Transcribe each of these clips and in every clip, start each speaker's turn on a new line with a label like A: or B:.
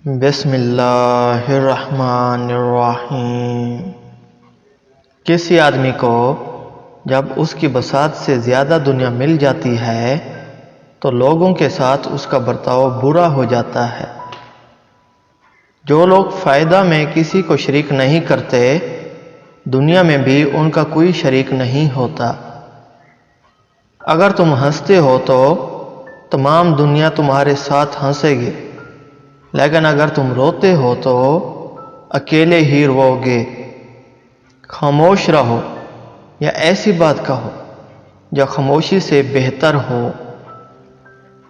A: بسم اللہ الرحمن الرحیم۔ کسی آدمی کو جب اس کی بساط سے زیادہ دنیا مل جاتی ہے تو لوگوں کے ساتھ اس کا برتاؤ برا ہو جاتا ہے۔ جو لوگ فائدہ میں کسی کو شریک نہیں کرتے، دنیا میں بھی ان کا کوئی شریک نہیں ہوتا۔ اگر تم ہنستے ہو تو تمام دنیا تمہارے ساتھ ہنسے گی، لیکن اگر تم روتے ہو تو اکیلے ہی رو گے۔ خاموش رہو یا ایسی بات کہو جو خاموشی سے بہتر ہو۔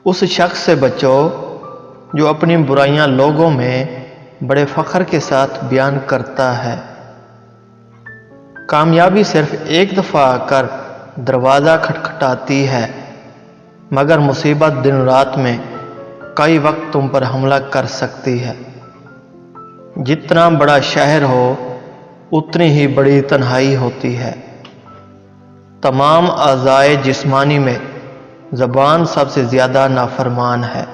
A: اس شخص سے بچو جو اپنی برائیاں لوگوں میں بڑے فخر کے ساتھ بیان کرتا ہے۔ کامیابی صرف ایک دفعہ آ کر دروازہ کھٹکھٹاتی ہے، مگر مصیبت دن رات میں کئی وقت تم پر حملہ کر سکتی ہے۔ جتنا بڑا شہر ہو اتنی ہی بڑی تنہائی ہوتی ہے۔ تمام اعضائے جسمانی میں زبان سب سے زیادہ نافرمان ہے۔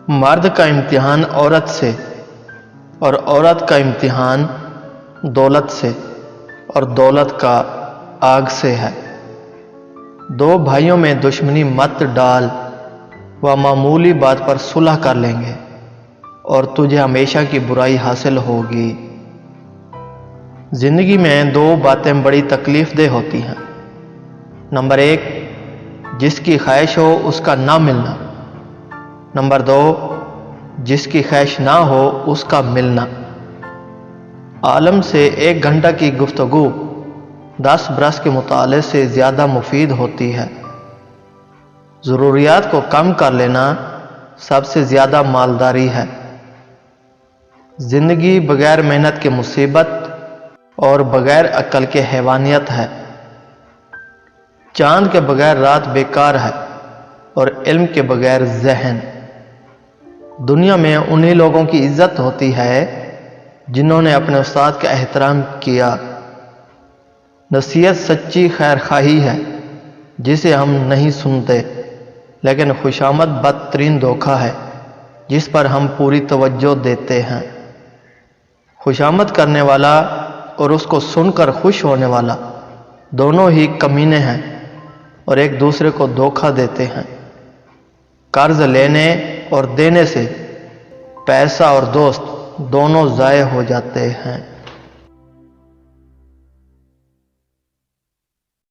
A: مرد کا امتحان عورت سے اور عورت کا امتحان دولت سے اور دولت کا آگ سے ہے۔ دو بھائیوں میں دشمنی مت ڈال، وہ معمولی بات پر صلح کر لیں گے اور تجھے ہمیشہ کی برائی حاصل ہوگی۔ زندگی میں دو باتیں بڑی تکلیف دہ ہوتی ہیں۔ نمبر 1، جس کی خواہش ہو اس کا نہ ملنا۔ نمبر 2، جس کی خواہش نہ ہو اس کا ملنا۔ عالم سے 1 گھنٹہ کی گفتگو 10 برس کے مطالعے سے زیادہ مفید ہوتی ہے۔ ضروریات کو کم کر لینا سب سے زیادہ مالداری ہے۔ زندگی بغیر محنت کے مصیبت اور بغیر عقل کے حیوانیت ہے۔ چاند کے بغیر رات بیکار ہے اور علم کے بغیر ذہن۔ دنیا میں انہی لوگوں کی عزت ہوتی ہے جنہوں نے اپنے استاد کا احترام کیا۔ نصیحت سچی خیر خواہی ہے جسے ہم نہیں سنتے، لیکن خوشامد بدترین دھوکہ ہے جس پر ہم پوری توجہ دیتے ہیں۔ خوشامد کرنے والا اور اس کو سن کر خوش ہونے والا دونوں ہی کمینے ہیں اور ایک دوسرے کو دھوکہ دیتے ہیں۔ قرض لینے اور دینے سے پیسہ اور دوست دونوں ضائع ہو جاتے ہیں۔